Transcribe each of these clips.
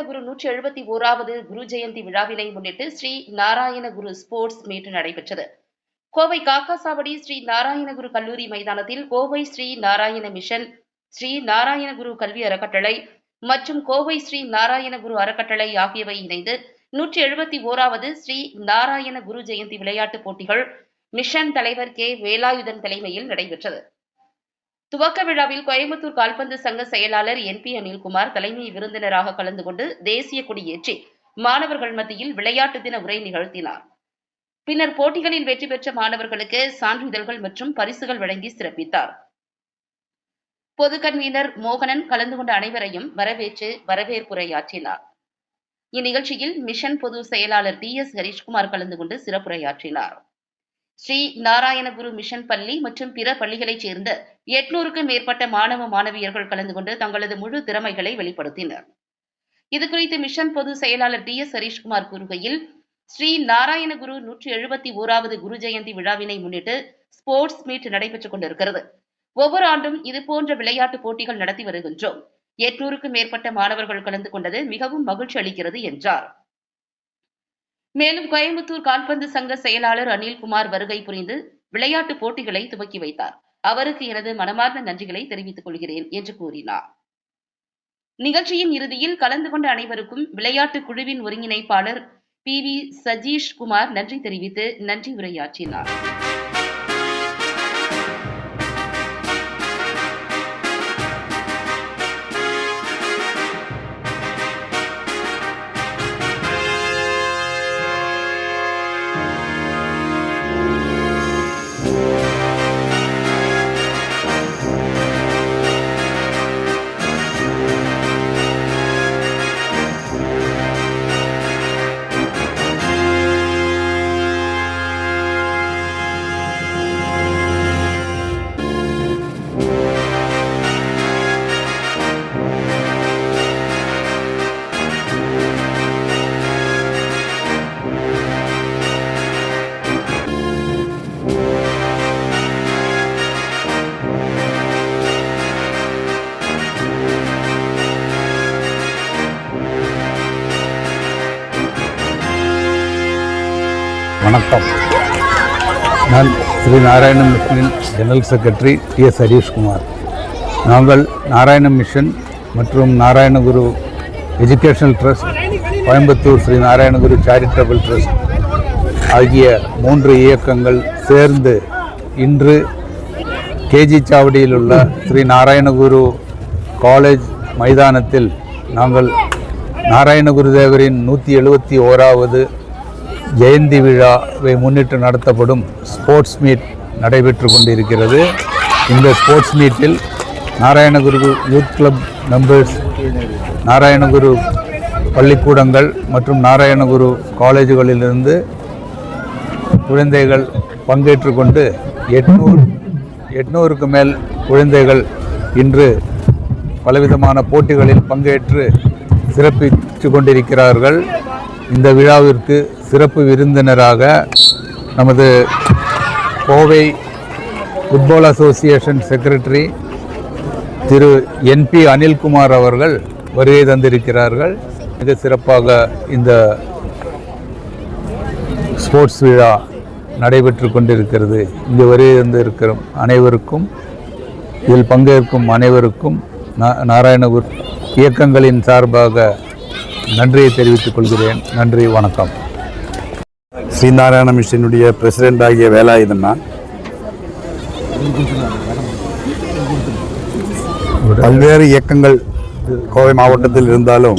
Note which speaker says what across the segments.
Speaker 1: நாராயணகுரு 171வது குரு ஜெயந்தி விழாவினை முன்னிட்டு Sri Narayana Guru sports meet நடைபெற்றது. கோவை காக்காசாவடி ஸ்ரீ நாராயணகுரு கல்லூரி மைதானத்தில் கோவை ஸ்ரீ நாராயண மிஷன், ஸ்ரீ நாராயணகுரு கல்வி அறக்கட்டளை மற்றும் கோவை ஸ்ரீ நாராயணகுரு அறக்கட்டளை ஆகியவை இணைந்து 171வது ஸ்ரீ நாராயண குரு ஜெயந்தி விளையாட்டுப் போட்டிகள் மிஷன் தலைவர் கே. வேலாயுதன் தலைமையில் நடைபெற்றது. துவக்க விழாவில் கோயம்புத்தூர் கால்பந்து சங்க செயலாளர் NP அனில்குமார் தலைமை விருந்தினராக கலந்து கொண்டு தேசிய கொடியேற்றி மாணவர்கள் மத்தியில் விளையாட்டு தின உரை நிகழ்த்தினார். பின்னர் போட்டிகளில் வெற்றி பெற்ற மாணவர்களுக்கு சான்றிதழ்கள் மற்றும் பரிசுகள் வழங்கி சிறப்பித்தார். பொது கன்வீனர் மோகனன் கலந்து கொண்ட அனைவரையும் வரவேற்று வரவேற்புரையாற்றினார். இந்நிகழ்ச்சியில் மிஷன் பொது செயலாளர் DS ஹரிஷ்குமார் கலந்து கொண்டு சிறப்புரையாற்றினார். ஸ்ரீ நாராயணகுரு மிஷன் பள்ளி மற்றும் பிற பள்ளிகளைச் சேர்ந்த 800க்கும் மேற்பட்ட மாணவ மாணவியர்கள் கலந்து கொண்டு தங்களது முழு திறமைகளை வெளிப்படுத்தினர். இதுகுறித்து மிஷன் பொது செயலாளர் DS ஹரிஷ்குமார் கூறுகையில், ஸ்ரீ நாராயணகுரு 171வது குரு ஜெயந்தி விழாவினை முன்னிட்டு ஸ்போர்ட்ஸ் மீட் நடைபெற்றுக் கொண்டிருக்கிறது. ஒவ்வொரு ஆண்டும் இதுபோன்ற விளையாட்டுப் போட்டிகள் நடத்தி வருகின்றோம். 800க்கும் மேற்பட்ட மாணவர்கள் கலந்து கொண்டது மிகவும் மகிழ்ச்சி அளிக்கிறது என்றார். மேலும் கோயம்புத்தூர் கால்பந்து சங்க செயலாளர் அனில்குமார் வருகை புரிந்து விளையாட்டுப் போட்டிகளை துவக்கி வைத்தார். அவருக்கு எனது மனமார்ந்த நன்றிகளை தெரிவித்துக் கொள்கிறேன் என்று கூறினார். நிகழ்ச்சியின் இறுதியில் கலந்து கொண்ட அனைவருக்கும் விளையாட்டு குழுவின் ஒருங்கிணைப்பாளர் PV சஜீஷ் குமார் நன்றி தெரிவித்து நன்றி உரையாற்றினார்.
Speaker 2: வணக்கம். நான் ஸ்ரீ நாராயண மிஷனின் ஜெனரல் செக்ரட்டரி TS ஹரிஷ்குமார். நாங்கள் நாராயண மிஷன் மற்றும் Narayanaguru educational trust, Coimbatore Shri Narayana Guru charitable trust ஆகிய 3 இயக்கங்கள் சேர்ந்து இன்று KG சாவடியில் உள்ள ஸ்ரீ நாராயணகுரு காலேஜ் மைதானத்தில் நாங்கள் நாராயணகுரு தேவரின் 171வது ஜெயந்தி விழாவை முன்னிட்டு நடத்தப்படும் ஸ்போர்ட்ஸ் மீட் நடைபெற்று கொண்டிருக்கிறது. இந்த ஸ்போர்ட்ஸ் மீட்டில் Narayana Guru youth club members, Narayana Guru பள்ளிக்கூடங்கள் மற்றும் நாராயணகுரு காலேஜுகளிலிருந்து குழந்தைகள் பங்கேற்று கொண்டு 800க்கு மேல் குழந்தைகள் இன்று பலவிதமான போட்டிகளில் பங்கேற்று சிறப்பித்து கொண்டிருக்கிறார்கள். இந்த விழாவிற்கு சிறப்பு விருந்தினராக நமது கோவை ஃபுட்பால் அசோசியேஷன் செக்ரட்டரி திரு NP அனில்குமார் அவர்கள் வருகை தந்திருக்கிறார்கள். மிக சிறப்பாக இந்த ஸ்போர்ட்ஸ் விழா நடைபெற்று கொண்டிருக்கிறது. இங்கு வருகை தந்திருக்கிற அனைவருக்கும், இதில் பங்கேற்கும் அனைவருக்கும் நாராயணகுரு இயக்கங்களின் சார்பாக நன்றியை தெரிவித்துக் கொள்கிறேன். நன்றி, வணக்கம்.
Speaker 3: ஸ்ரீ நாராயண மிஷனுடைய பிரசிடென்ட் ஆகிய வேலாயுதன் நான். பல்வேறு இயக்கங்கள் கோவை மாவட்டத்தில் இருந்தாலும்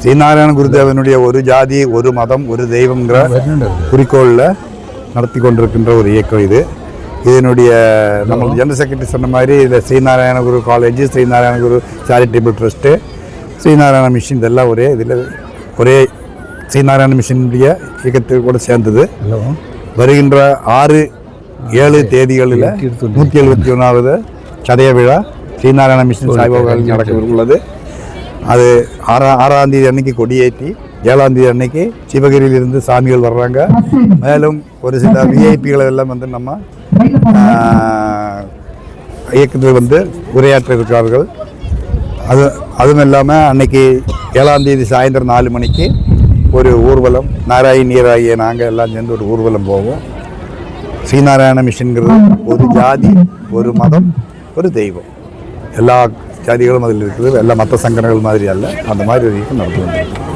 Speaker 3: ஸ்ரீ நாராயண குருதேவனுடைய ஒரு ஜாதி, ஒரு மதம், ஒரு தெய்வங்கிற குறிக்கோளில் நடத்தி கொண்டிருக்கின்ற ஒரு இயக்கம் இது. இதனுடைய நம்ம ஜெனரல் செக்ரட்டரி சொன்ன மாதிரி இதில் Shri Narayana Guru college, Shri Narayana Guru charitable trust, Shri Narayana mission இதெல்லாம் ஒரே ஸ்ரீ நாராயண மிஷனுடைய இயக்கத்தில் கூட சேர்ந்தது. வருகின்ற 6-7 தேதிகளில் 171வது சதய விழா ஸ்ரீ நாராயண மிஷன் சாய்பாபாவில் நடக்க உள்ளது. அது 6ஆம் தேதி அன்னைக்கு கொடியேற்றி, 7ஆம் தேதி அன்னைக்கு சிவகிரியிலிருந்து சாமிகள் வர்றாங்க. மேலும் ஒரு சில விஐபிகளை எல்லாம் வந்து நம்ம இயக்கத்தில் உரையாற்ற இருக்கிறார்கள். அதுவும் இல்லாமல் அன்னைக்கு 7ஆம் தேதி சாயந்தரம் 4 மணிக்கு ஒரு ஊர்வலம், நாராயணியராகிய நாங்கள் எல்லாம் சேர்ந்து ஒரு ஊர்வலம் போவோம். ஸ்ரீநாராயண மிஷன்கிறது ஒரு ஜாதி, ஒரு மதம், ஒரு தெய்வம். எல்லா ஜாதிகளும் அதில் இருக்குது. எல்லா மத சங்கடங்கள் மாதிரி அல்ல, அந்த மாதிரி ஒரு இயக்கம் நடத்தி வந்திருக்கு.